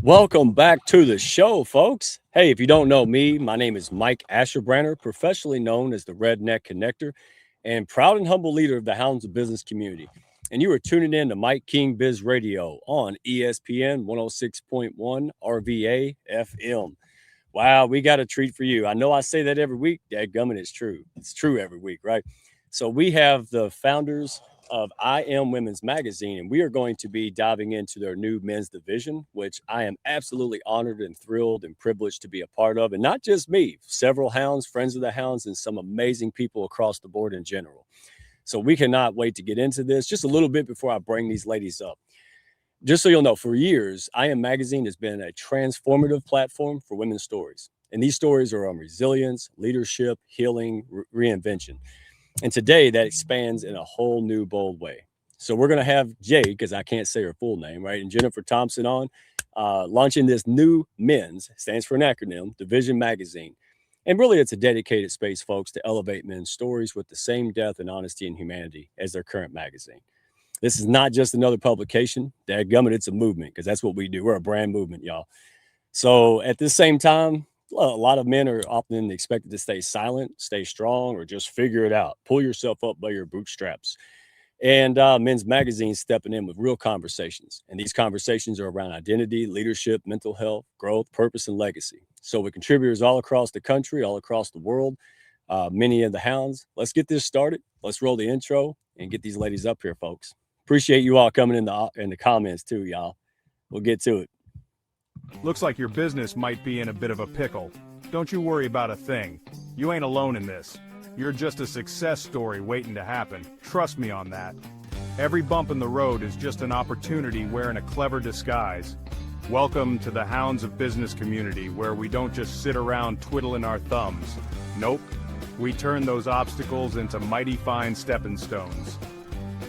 Welcome back to the show, folks. Hey, if you don't know me, my name is Mike Asherbranner, professionally known as the Redneck Connector, and proud and humble leader of the Hounds of Business community. And you are tuning in to Mike King Biz Radio on ESPN 106.1 RVA FM. Wow, we got a treat for you. I know I say that every week. Dadgummit, it's true. It's true every week, right? So we have the founders of M.E.N.S Magazine, and we are going to be diving into their new men's division, which I am absolutely honored and thrilled and privileged to be a part of. And not just me, several Hounds, friends of the Hounds, and some amazing people across the board in general. So we cannot wait to get into this. Just a little bit before I bring these ladies up. Just so you'll know, for years, M.E.N Magazine has been a transformative platform for women's stories. And these stories are on resilience, leadership, healing, reinvention. And today that expands in a whole new, bold way. So we're going to have Jade, because I can't say her full name, right, and Jennifer Thompson on, launching this new M.E.N.S, stands for an acronym, Division Magazine. And really, it's a dedicated space, folks, to elevate men's stories with the same depth and honesty and humanity as their current magazine. This is not just another publication. Dadgummit, it's a movement, because that's what we do. We're a brand movement, y'all. So at the same time, a lot of men are often expected to stay silent, stay strong, or just figure it out. Pull yourself up by your bootstraps. And M.E.N.S Magazine stepping in with real conversations. And these conversations are around identity, leadership, mental health, growth, purpose, and legacy. So with contributors all across the country, all across the world, many of the Hounds, let's get this started. Let's roll the intro and get these ladies up here, folks. Appreciate you all coming in the comments too, y'all. We'll get to it. Looks like your business might be in a bit of a pickle. Don't you worry about a thing. You ain't alone in this. You're just a success story waiting to happen. Trust me on that. Every bump in the road is just an opportunity wearing a clever disguise. Welcome to the Hounds of Business community, where we don't just sit around twiddling our thumbs. Nope. We turn those obstacles into mighty fine stepping stones.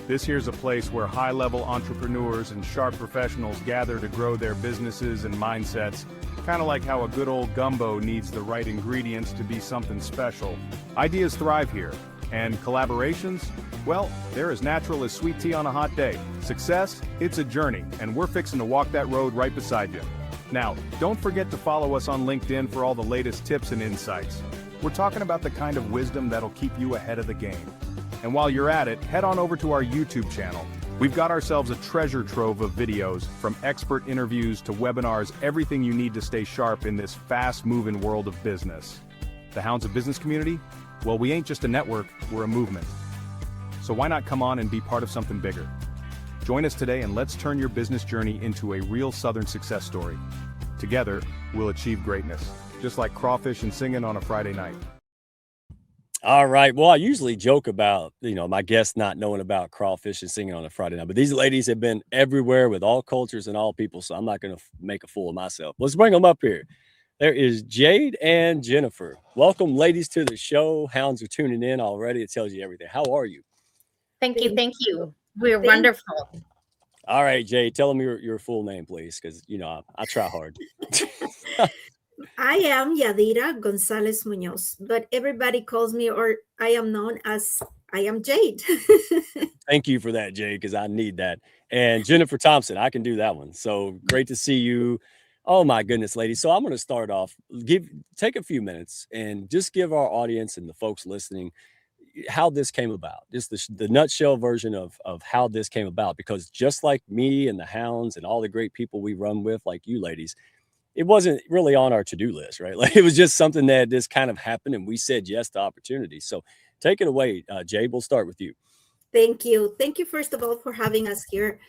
This here's a place where high-level entrepreneurs and sharp professionals gather to grow their businesses and mindsets, kind of like how a good old gumbo needs the right ingredients to be something special. Ideas thrive here, and collaborations, well, they're as natural as sweet tea on a hot day. Success, it's a journey, and we're fixing to walk that road right beside you. Now, don't forget to follow us on LinkedIn for all the latest tips and insights. We're talking about the kind of wisdom that'll keep you ahead of the game. And while you're at it, head on over to our YouTube channel. We've got ourselves a treasure trove of videos, from expert interviews to webinars, everything you need to stay sharp in this fast-moving world of business. The Hounds of Business community? Well, we ain't just a network, we're a movement. So why not come on and be part of something bigger? Join us today and let's turn your business journey into a real Southern success story. Together, we'll achieve greatness, just like crawfish and singing on a Friday night. All right. Well, I usually joke about, my guests not knowing about crawfish and singing on a Friday night, but these ladies have been everywhere with all cultures and all people, so I'm not going to make a fool of myself. Let's bring them up here. There is Jade and Jennifer. Welcome, ladies, to the show. Hounds are tuning in already. It tells you everything. How are you? Thank you. Thank you. We're wonderful. All right, Jade, tell them your full name, please, because, I try hard. I am Yadira Gonzalez Munoz, but everybody calls me, or I am known as I am Jade. Thank you for that, Jade, because I need that. And Jennifer Thompson, I can do that one. So great to see you. Oh my goodness, ladies. So I'm going to start off, take a few minutes and just give our audience and the folks listening how this came about, just the nutshell version of how this came about, because just like me and the Hounds and all the great people we run with, like you ladies, it wasn't really on our to-do list, right? Like, it was just something that just kind of happened and we said yes to opportunity. So take it away, Jade. We'll start with you. Thank you. Thank you, first of all, for having us here.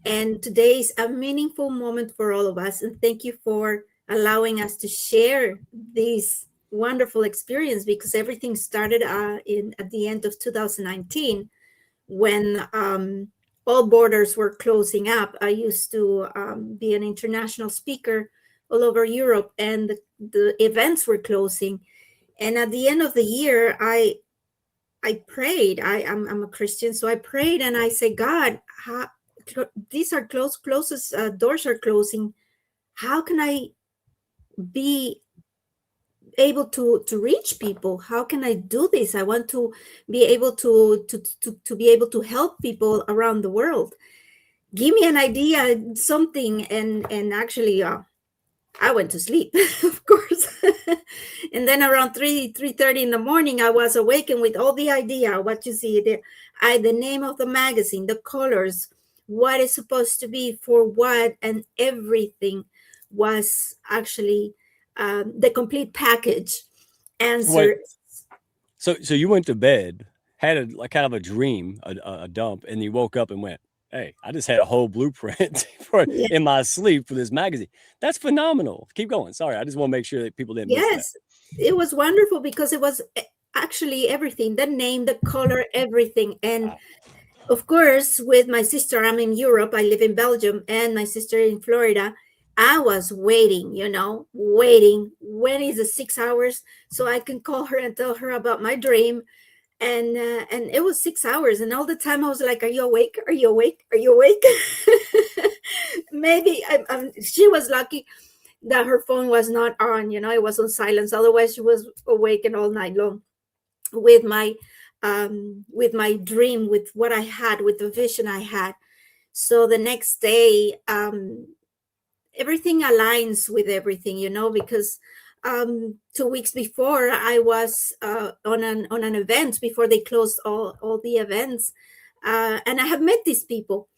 And today is a meaningful moment for all of us. And thank you for allowing us to share this wonderful experience, because everything started at the end of 2019 when all borders were closing up. I used to be an international speaker all over Europe, and the events were closing. And at the end of the year, I prayed. I'm a Christian, so I prayed and I said, God, these are closest doors are closing. How can I be able to reach people? How can I do this? I want to be able to be able to help people around the world. Give me an idea, something. And actually, I went to sleep, of course. And then around 3:30 in the morning, I was awakened with all the idea, what you see there, the name of the magazine, the colors, what is supposed to be for what, and everything was actually the complete package Wait, answer. so you went to bed, had a like kind of a dream, a dump, and you woke up and went, "Hey, I just had a whole blueprint for Yeah. in my sleep for this magazine." That's phenomenal. Keep going. Sorry, I just want to make sure that people didn't miss that. Yes, it was wonderful because it was actually everything, the name, the color, everything. And Wow. of course, with my sister, I'm in Europe, I live in Belgium, and my sister in Florida. I was waiting, waiting. When is the 6 hours so I can call her and tell her about my dream? And it was 6 hours, and all the time I was like, "Are you awake? Are you awake? Are you awake?" Maybe she was lucky that her phone was not on. It was on silence. Otherwise, she was awake and all night long with my dream, with what I had, with the vision I had. So the next day, everything aligns with everything, because 2 weeks before I was on an event before they closed all the events, and I have met these people.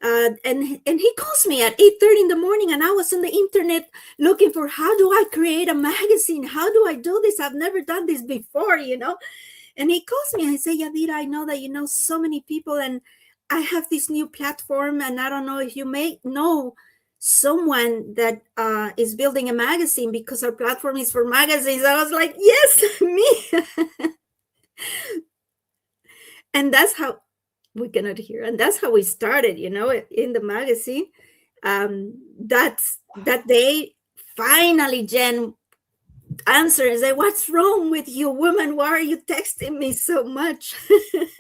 And he calls me at 8:30 in the morning, and I was on the internet looking for, how do I create a magazine? How do I do this? I've never done this before. And he calls me and he said, Yadira, I know that you know so many people, and I have this new platform, and I don't know if you may know someone that is building a magazine, because our platform is for magazines. I was like, yes, me. And that's how we cannot hear. And that's how we started, in the magazine. That day, finally, Jen answer and say, what's wrong with you, woman? Why are you texting me so much?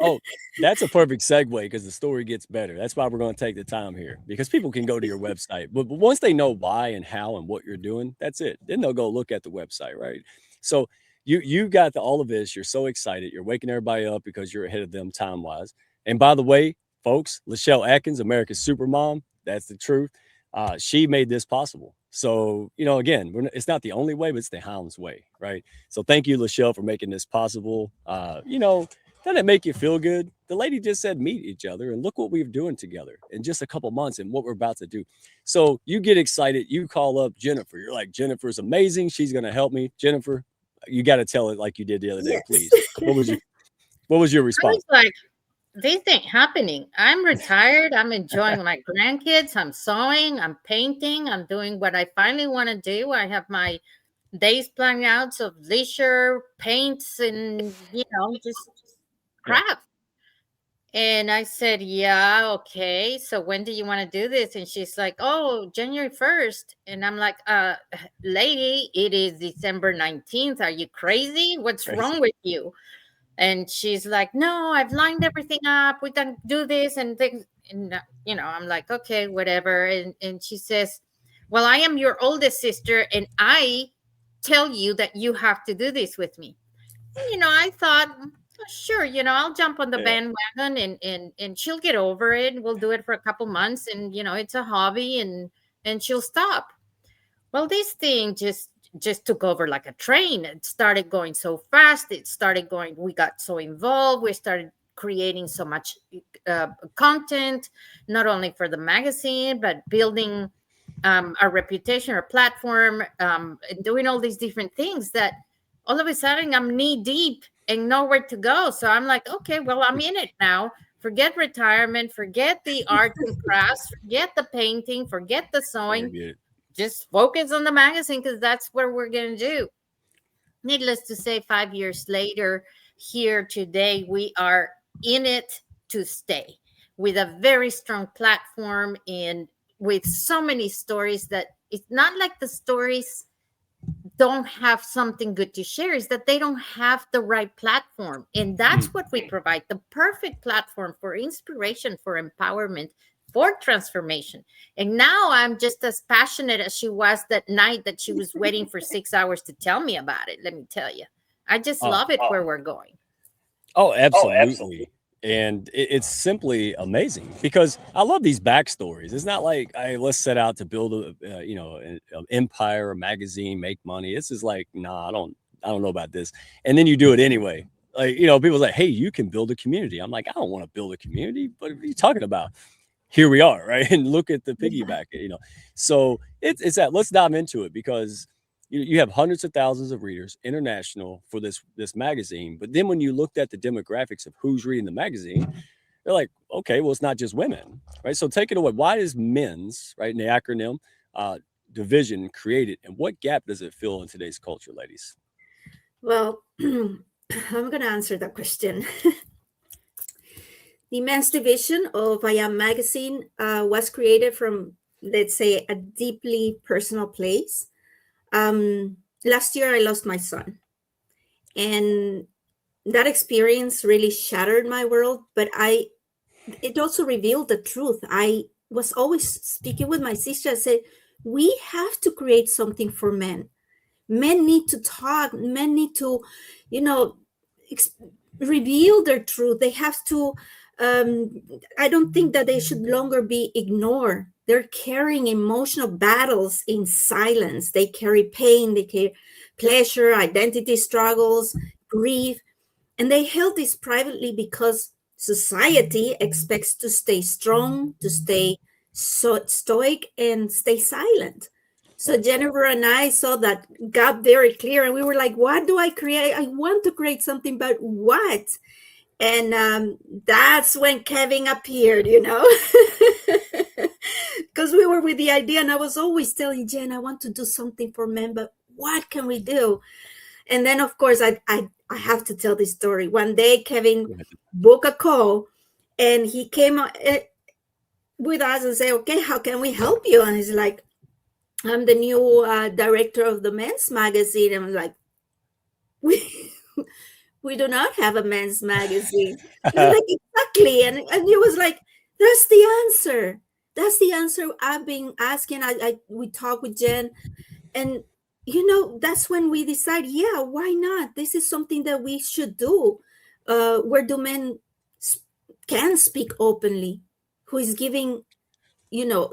Oh, that's a perfect segue because the story gets better. That's why we're going to take the time here, because people can go to your website, but once they know why and how and what you're doing, that's it. Then they'll go look at the website, right? So you got all of this. You're so excited. You're waking everybody up because you're ahead of them time wise. And by the way, folks, Lachelle Atkins, America's Supermom, that's the truth. She made this possible. So, again, it's not the only way, but it's the Hounds way, right? So thank you, Lachelle, for making this possible. Doesn't it make you feel good? The lady just said meet each other, and look what we're doing together in just a couple months and what we're about to do. So you get excited. You call up Jennifer. You're like, Jennifer's amazing. She's going to help me. Jennifer, you got to tell it like you did the other day, Yes. please. What was your I response? was like, this ain't happening. I'm retired. I'm enjoying my grandkids. I'm sewing. I'm painting. I'm doing what I finally want to do. I have my days planned out of leisure, paints, and, just Yeah. crap. And I said, yeah, okay. So when do you want to do this? And she's like, oh, January 1st. And I'm like, lady, it is December 19th. Are you crazy? What's Crazy. wrong with you? And she's like, no, I've lined everything up. We can do this and things. And, I'm like, okay, whatever. And she says, well, I am your oldest sister, and I tell you that you have to do this with me. I thought, sure, I'll jump on the Yeah. bandwagon, and she'll get over it. We'll do it for a couple months, and it's a hobby, and she'll stop. Well, this thing just took over like a train. It started going so fast. It started going. We got so involved. We started creating so much content, not only for the magazine, but building our reputation, our platform, and doing all these different things that all of a sudden I'm knee deep and nowhere to go. So I'm like, okay, well, I'm in it now. Forget retirement, forget the arts and crafts, forget the painting, forget the sewing, Forget it. just focus on the magazine, because that's what we're going to do. Needless to say, 5 years later, here today, we are in it to stay with a very strong platform and with so many stories that it's not like the stories don't have something good to share, is that they don't have the right platform. And that's what we provide, the perfect platform for inspiration, for empowerment, for transformation. And now I'm just as passionate as she was that night that she was waiting for 6 hours to tell me about it. Let me tell you, I just Oh, love it where we're going. oh, absolutely. And it's simply amazing because I love these backstories. It's not like, hey, let's set out to build an empire, a magazine, make money. This is like, nah, I don't know about this. And then you do it anyway. Like, people like, hey, you can build a community. I'm like, I don't want to build a community. What are you talking about? Here we are, right? And look at the piggyback. So it's that. Let's dive into it because you have hundreds of thousands of readers international for this magazine. But then when you looked at the demographics of who's reading the magazine, they're like, okay, well, it's not just women, right? So take it away. Why is men's, right, in the acronym, division created, and what gap does it fill in today's culture, ladies? Well, I'm going to answer that question. The men's division of M.E.N Magazine was created from, let's say, a deeply personal place. Last year, I lost my son. And that experience really shattered my world, but it also revealed the truth. I was always speaking with my sister. I said, we have to create something for men. Men need to talk. Men need to, reveal their truth. They have to, I don't think that they should longer be ignored. They're carrying emotional battles in silence. They carry pain, they carry pleasure, identity struggles, grief, and they held this privately because society expects to stay strong, to stay stoic, and stay silent. So Jennifer and I saw that gap very clear, and we were like, "What do I create? I want to create something, but what?" And that's when Kevin appeared, because we were with the idea, and I was always telling Jen, I want to do something for men, but what can we do? And then, of course, I have to tell this story. One day, Kevin booked a call, and he came with us and said, okay, how can we help you? And he's like, I'm the new director of the M.E.N.S Magazine. And I'm like, we do not have a M.E.N.S Magazine. Like, exactly. And he was like, that's the answer. That's the answer I've been asking. We talked with Jen, and that's when we decide, yeah, why not? This is something that we should do, where the men can speak openly, who is giving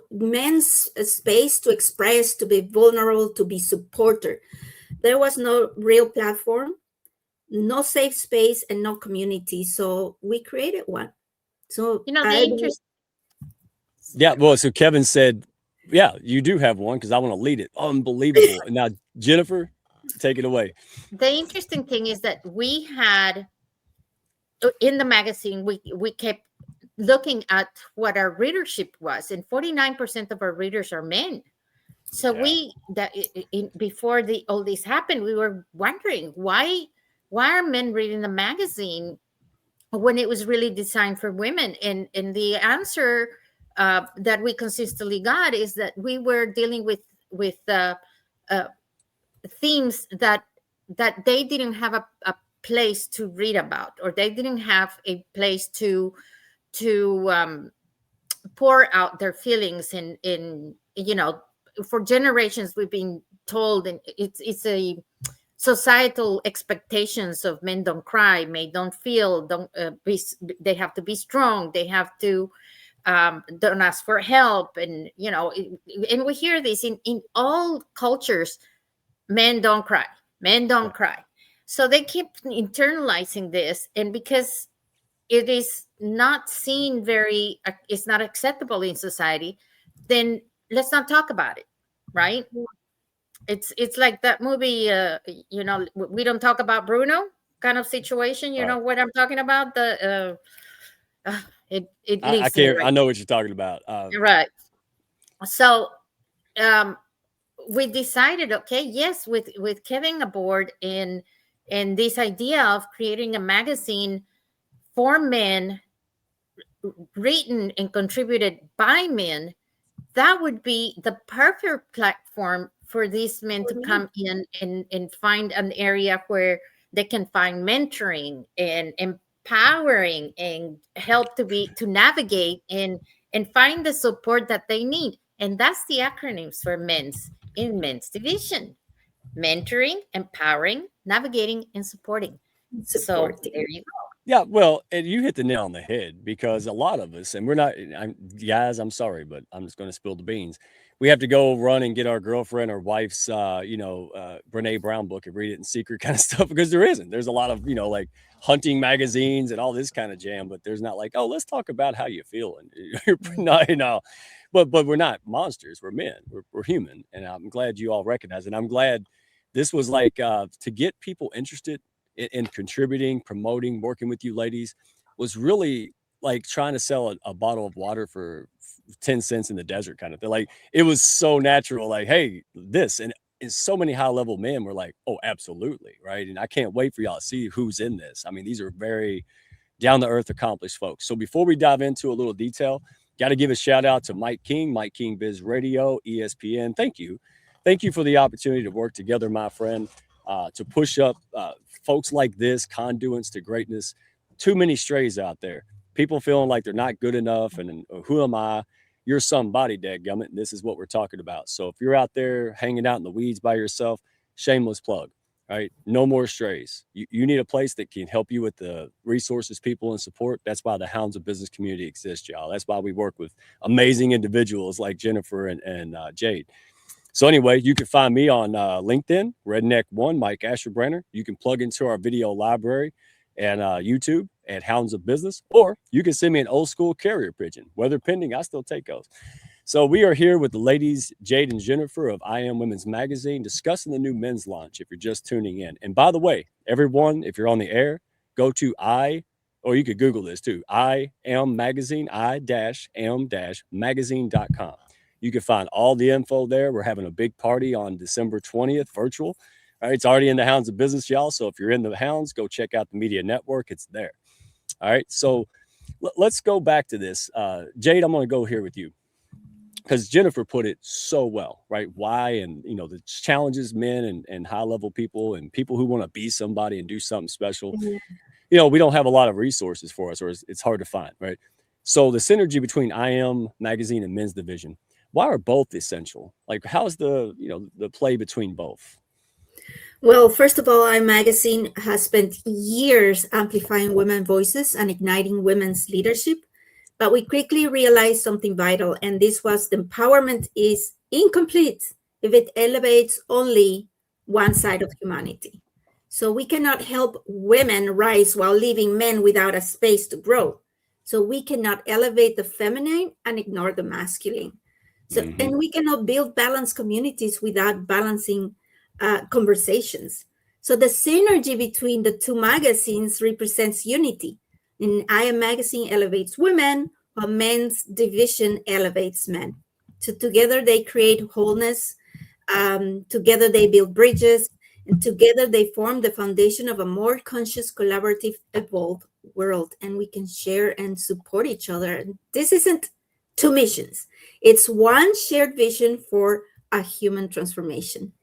men's space to express, to be vulnerable, to be supported. There was no real platform, no safe space, and no community. So we created one. So yeah, well, so Kevin said, yeah, you do have one because I want to lead it. Unbelievable. And now, Jennifer, take it away. The interesting thing is that we had in the magazine, we kept looking at what our readership was, and 49% of our readers are men. So before all this happened, we were wondering why are men reading the magazine when it was really designed for women? And the answer that we consistently got is that we were dealing with themes that they didn't have a place to read about, or they didn't have a place to pour out their feelings in for generations we've been told, and it's a societal expectations of men don't cry, men don't feel, don't they have to be strong, they have to don't ask for help, and and we hear this in all cultures. Men don't cry, men don't cry. So they keep internalizing this, and because it is not seen it's not acceptable in society, then let's not talk about it, right? It's like that movie, we don't talk about Bruno kind of situation. You know what I'm talking about? It I leaves can't. right. I know what you're talking about. Right. So we decided, okay, yes, with Kevin aboard and this idea of creating a magazine for men, written and contributed by men, that would be the perfect platform for these men to come in and find an area where they can find mentoring and empowering and help to navigate and find the support that they need. And that's the acronyms for M.E.N.S division: mentoring, empowering, navigating, and supporting. So there you go. Yeah, well, and you hit the nail on the head because a lot of us, and we're not, guys, I'm sorry, but I'm just going to spill the beans. We have to go run and get our girlfriend or wife's, Brene Brown book and read it in secret kind of stuff because there isn't. There's a lot of, like hunting magazines and all this kind of jam, but there's not like, oh, let's talk about how you feel. And you're not, but we're not monsters. We're men. We're human. And I'm glad you all recognize it. I'm glad this was like to get people interested in contributing, promoting, working with you ladies was really like trying to sell a bottle of water for 10 cents in the desert kind of thing. Like it was so natural, like, hey, this and so many high level men were like, oh, absolutely. Right. And I can't wait for y'all to see who's in this. I mean, these are very down to earth, accomplished folks. So before we dive into a little detail, got to give a shout out to Mike King Biz Radio, ESPN. Thank you. Thank you for the opportunity to work together, my friend, to push up folks like this, conduits to greatness. Too many strays out there. People feeling like they're not good enough and who am I? You're somebody, dadgummit, and this is what we're talking about. So if you're out there hanging out in the weeds by yourself, shameless plug. Right? No more strays. You need a place that can help you with the resources, people, and support. That's why the Hounds of Business community exists, y'all. That's why we work with amazing individuals like Jennifer and Jade. So anyway, you can find me on LinkedIn, Redneck1, Mike Asherbrenner. You can plug into our video library and YouTube at Hounds of Business, or you can send me an old school carrier pigeon. Weather pending, I still take those. So we are here with the ladies, Jade and Jennifer of M.E.N.S Magazine, discussing the new men's launch if you're just tuning in. And by the way, everyone, if you're on the air, go to or you could Google this too, I Am Magazine, I-am-magazine.com. You can find all the info there. We're having a big party on December 20th, virtual. All right, it's already in the Hounds of Business, y'all. So if you're in the Hounds, go check out the media network. It's there. All right, so let's go back to this. Jade, I'm going to go here with you because Jennifer put it so well, right? Why and, the challenges men and high level people and people who want to be somebody and do something special. Yeah. We don't have a lot of resources for us, or it's hard to find, right? So the synergy between M Magazine and Men's Division, why are both essential? Like, how's the play between both? Well, first of all, our magazine has spent years amplifying women's voices and igniting women's leadership. But we quickly realized something vital, and this was the empowerment is incomplete if it elevates only one side of humanity. So we cannot help women rise while leaving men without a space to grow. So we cannot elevate the feminine and ignore the masculine. So, and we cannot build balanced communities without balancing conversations. So the synergy between the two magazines represents unity. And M Magazine elevates women, while Men's Division elevates men. So together they create wholeness. Together they build bridges, and together they form the foundation of a more conscious, collaborative, evolved world. And we can share and support each other. This isn't two missions; it's one shared vision for a human transformation.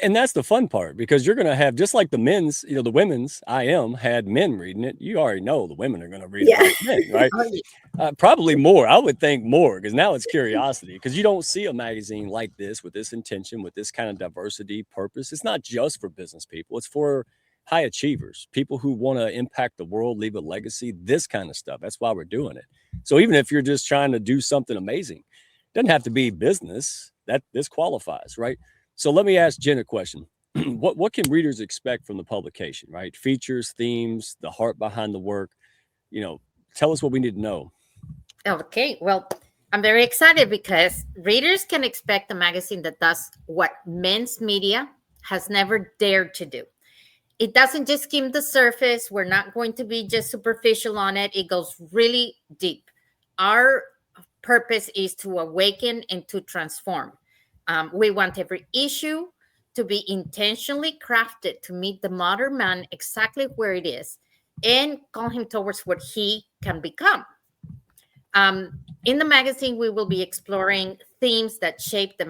And that's the fun part because you're going to have just like the men's, the women's had men reading it. You already know the women are going to read it like men, right? Probably more. I would think more because now it's curiosity because you don't see a magazine like this with this intention, with this kind of diversity purpose. It's not just for business people. It's for high achievers, people who want to impact the world, leave a legacy, this kind of stuff. That's why we're doing it. So even if you're just trying to do something amazing, it doesn't have to be business. That this qualifies, right? So let me ask Jen a question. What can readers expect from the publication, right? Features, themes, the heart behind the work. Tell us what we need to know. Okay, well, I'm very excited because readers can expect a magazine that does what men's media has never dared to do. It doesn't just skim the surface. We're not going to be just superficial on it. It goes really deep. Our purpose is to awaken and to transform. We want every issue to be intentionally crafted to meet the modern man exactly where it is and call him towards what he can become. In the magazine, we will be exploring themes that shape the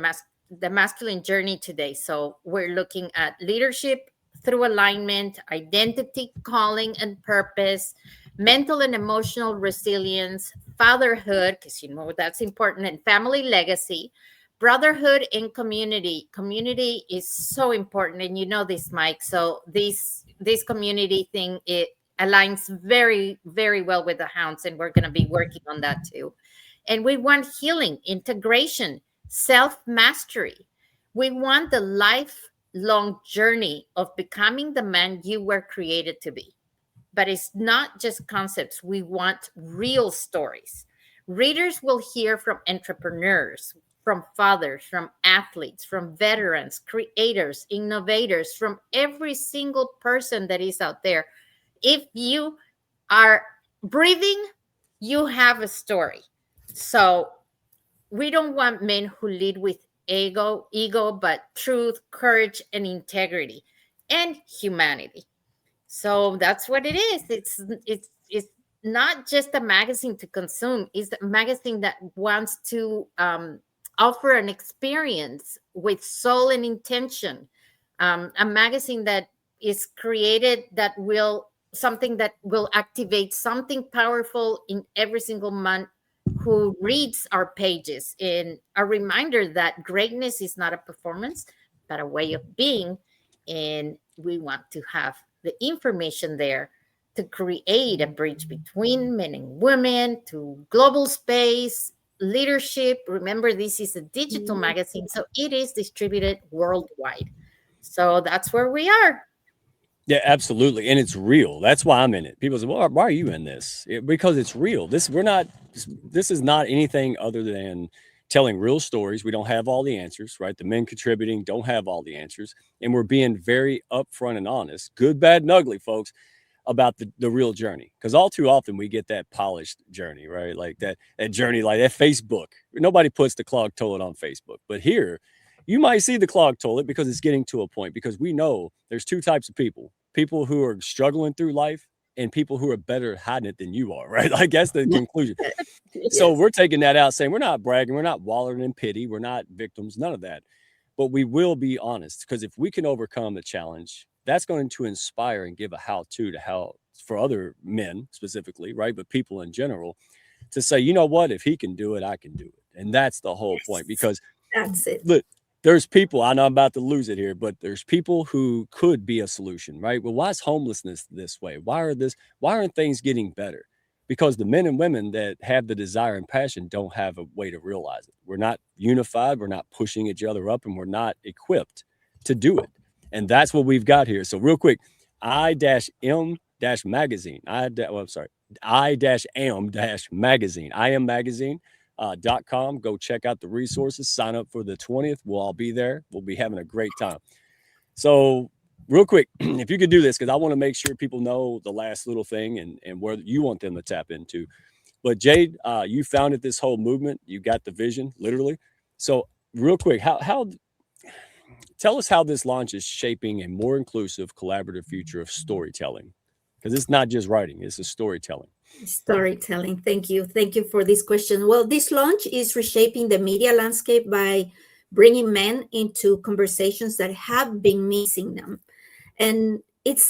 masculine journey today. So we're looking at leadership through alignment, identity, calling, and purpose, mental and emotional resilience, fatherhood, because that's important, and family legacy, brotherhood, and community. Community is so important, and you know this, Mike. So this community thing, it aligns very, very well with the Hounds, and we're going to be working on that too. And we want healing, integration, self mastery. We want the lifelong journey of becoming the man you were created to be. But it's not just concepts, we want real stories. Readers will hear from entrepreneurs, from fathers, from athletes, from veterans, creators, innovators, from every single person that is out there. If you are breathing, you have a story. So we don't want men who lead with ego, but truth, courage, and integrity, and humanity. So that's what it is. It's not just a magazine to consume. It's a magazine that wants to offer an experience with soul and intention. A magazine that is created that will something that will activate something powerful in every single man who reads our pages. In a reminder that greatness is not a performance, but a way of being, and we want to have the information there to create a bridge between men and women, to global space, leadership. Remember, this is a digital magazine, so it is distributed worldwide. So that's where we are. Yeah, absolutely. And it's real. That's why I'm in it. People say, well, why are you in this? Because it's real. This is not anything other than telling real stories. We don't have all the answers, right? The men contributing don't have all the answers. And we're being very upfront and honest, good, bad, and ugly, folks, about the real journey. Because all too often we get that polished journey, right? Like that journey, like that Facebook. Nobody puts the clogged toilet on Facebook. But here, you might see the clogged toilet because it's getting to a point, because we know there's two types of people who are struggling through life and people who are better at hiding it than you are, right? Like that's the conclusion. So we're taking that out, saying we're not bragging, we're not wallowing in pity, we're not victims, none of that. But we will be honest, because if we can overcome the challenge, that's going to inspire and give a how for other men specifically, right? But people in general, to say, you know what, if he can do it, I can do it. And that's the whole point, because That's it. look, there's people, I know I'm about to lose it here, but there's people who could be a solution, right? Well, why is homelessness this way? Why aren't things getting better? Because the men and women that have the desire and passion don't have a way to realize it. We're not unified, we're not pushing each other up, and we're not equipped to do it. And that's what we've got here. So real quick, I-M-Magazine, I'm sorry, I-M-Magazine, .com. Go check out the resources, sign up for the 20th. We'll all be there. We'll be having a great time. So real quick, if you could do this, because I want to make sure people know the last little thing and where you want them to tap into. But Jade, you founded this whole movement. You got the vision, literally. So real quick, how tell us how this launch is shaping a more inclusive, collaborative future of storytelling. Because it's not just writing, it's a storytelling. Storytelling. Thank you. Thank you for this question. Well, this launch is reshaping the media landscape by bringing men into conversations that have been missing them. And it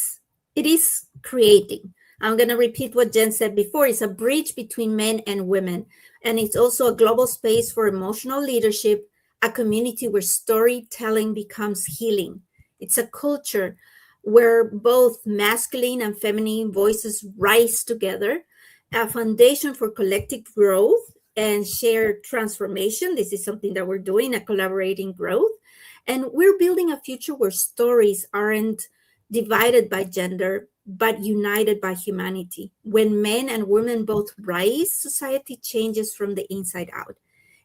is creating. I'm going to repeat what Jen said before. It's a bridge between men and women. And it's also a global space for emotional leadership, a community where storytelling becomes healing. It's a culture where both masculine and feminine voices rise together, a foundation for collective growth and shared transformation. This is something that we're doing, a collaborating growth. And we're building a future where stories aren't divided by gender, but united by humanity. When men and women both rise, society changes from the inside out.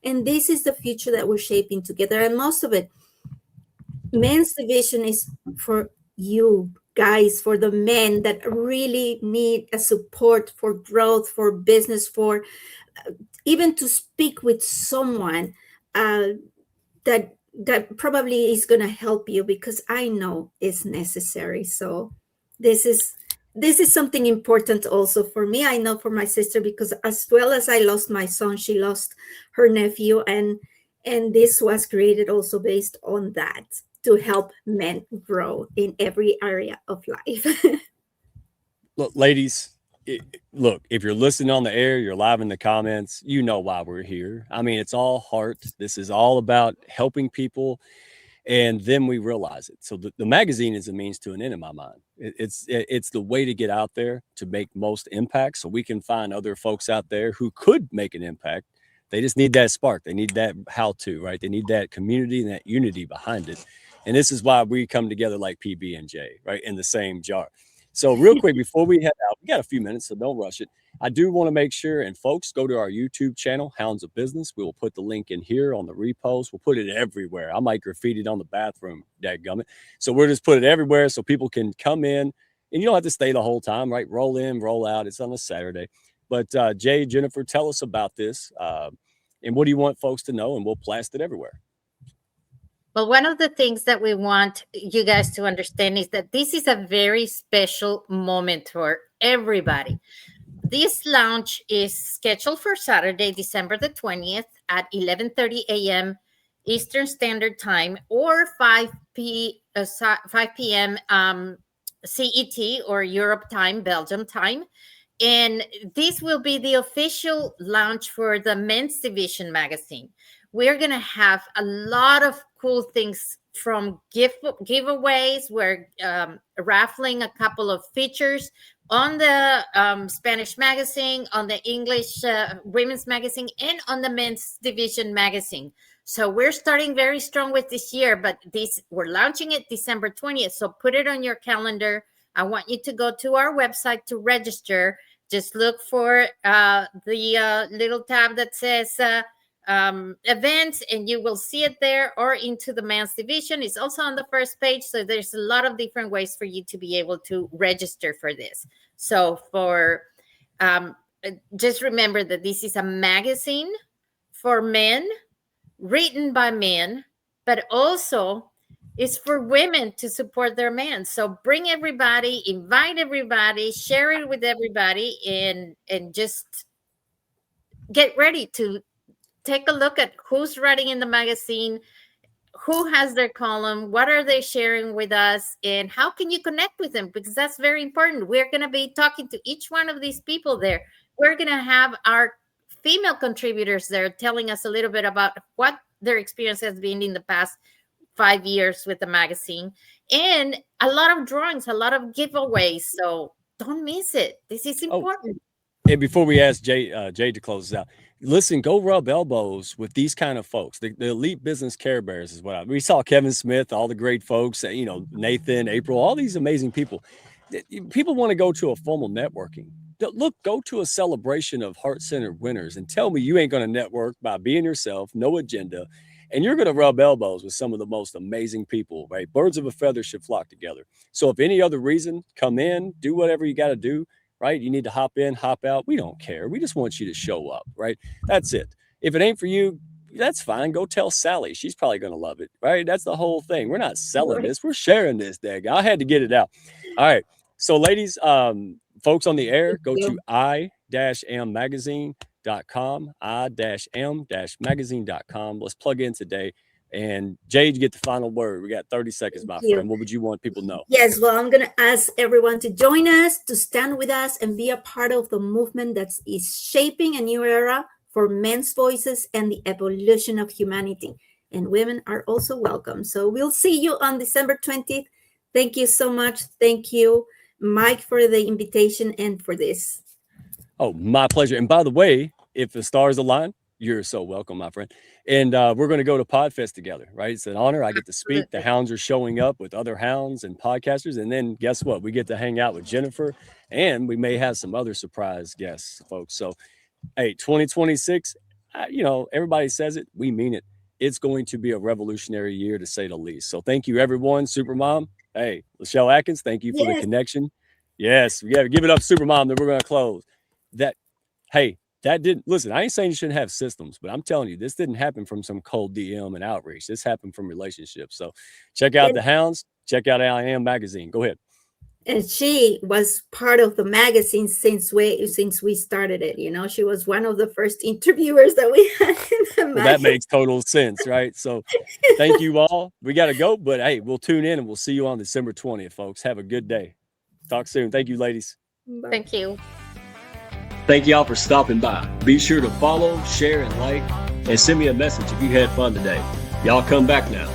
And this is the future that we're shaping together. And most of it, men's division is for you guys, for the men that really need a support for growth, for business, for even to speak with someone that probably is going to help you, because I know it's necessary. So this is something important also for me. I know for my sister, because as well as I lost my son, she lost her nephew, and this was created also based on that, to help men grow in every area of life. Look, ladies, look, if you're listening on the air, you're live in the comments, you know why we're here. I mean, it's all heart. This is all about helping people And then we realize it. So the magazine is a means to an end in my mind. It's the way to get out there to make most impact, so we can find other folks out there who could make an impact. They just need that spark. They need that how-to, right? They need that community and that unity behind it. And this is why we come together like PB&J, right, in the same jar. So real quick, before we head out, we got a few minutes, so don't rush it. I do want to make sure, and folks, go to our YouTube channel, Hounds of Business. We will put the link in here on the repost. We'll put it everywhere. I might graffiti it on the bathroom, dadgummit. So we'll just put it everywhere so people can come in, and you don't have to stay the whole time, right? Roll in, roll out. It's on a Saturday. But Jay, Jennifer, tell us about this. And what do you want folks to know? And we'll blast it everywhere. Well, one of the things that we want you guys to understand is that this is a very special moment for everybody. This launch is scheduled for Saturday, December the 20th at 11:30 a.m. Eastern Standard Time, or 5 p.m. CET, or Europe time, Belgium time. And this will be the official launch for the men's division magazine. We're going to have a lot of cool things, from giveaways. We're raffling a couple of features on the Spanish magazine, on the English women's magazine, and on the men's division magazine. So we're starting very strong with this year, but we're launching it December 20th. So put it on your calendar. I want you to go to our website to register. Just look for the little tab that says events, and you will see it there, or into the men's division. It's also on the first page. So there's a lot of different ways for you to be able to register for this. So just remember that this is a magazine for men, written by men, but also it's for women to support their men. So bring everybody, invite everybody, share it with everybody, and just get ready to take a look at who's writing in the magazine, who has their column, what are they sharing with us, and how can you connect with them? Because that's very important. We're going to be talking to each one of these people there. We're going to have our female contributors there telling us a little bit about what their experience has been in the past 5 years with the magazine, and a lot of drawings, a lot of giveaways. So don't miss it. This is important. And before we ask Jay to close this out, listen, go rub elbows with these kind of folks. The elite business care bears is what we saw. Kevin Smith, all the great folks, Nathan, April, all these amazing people. People want to go to a formal networking. Look, go to a celebration of heart-centered winners and tell me you ain't going to network by being yourself, no agenda, and you're going to rub elbows with some of the most amazing people, right? Birds of a feather should flock together. So if any other reason, come in, do whatever you got to do, right? You need to hop in, hop out. We don't care. We just want you to show up, right? That's it. If it ain't for you, that's fine. Go tell Sally. She's probably going to love it, right? That's the whole thing. We're not selling this. We're sharing this, dag. I had to get it out. All right. So ladies, folks on the air, go to i-mmagazine.com, i-m-magazine.com. Let's plug in today. And Jay, you get the final word. We got 30 seconds, my friend. What would you want people to know? Yes, well, I'm going to ask everyone to join us, to stand with us, and be a part of the movement that is shaping a new era for men's voices and the evolution of humanity. And women are also welcome. So we'll see you on December 20th. Thank you so much. Thank you, Mike, for the invitation and for this. Oh, my pleasure. And by the way, if the stars align, you're so welcome, my friend. And we're going to go to Podfest together, right? It's an honor. I get to speak. The Hounds are showing up with other Hounds and podcasters. And then guess what? We get to hang out with Jennifer, and we may have some other surprise guests, folks. So, hey, 2026, everybody says it. We mean it. It's going to be a revolutionary year, to say the least. So thank you, everyone. Supermom. Hey, Lachelle Atkins, thank you for the connection. Yes, we got to give it up, Supermom. Then we're going to close. That didn't, listen, I ain't saying you shouldn't have systems, but I'm telling you, this didn't happen from some cold DM and outreach. This happened from relationships. So check out the Hounds, check out M.E.N.S Magazine. Go ahead. And she was part of the magazine since we started it. She was one of the first interviewers that we had in the magazine. That makes total sense, right? So thank you all. We got to go, but hey, we'll tune in and we'll see you on December 20th, folks. Have a good day. Talk soon. Thank you, ladies. Bye. Thank you. Thank y'all for stopping by. Be sure to follow, share, and like, and send me a message if you had fun today. Y'all come back now.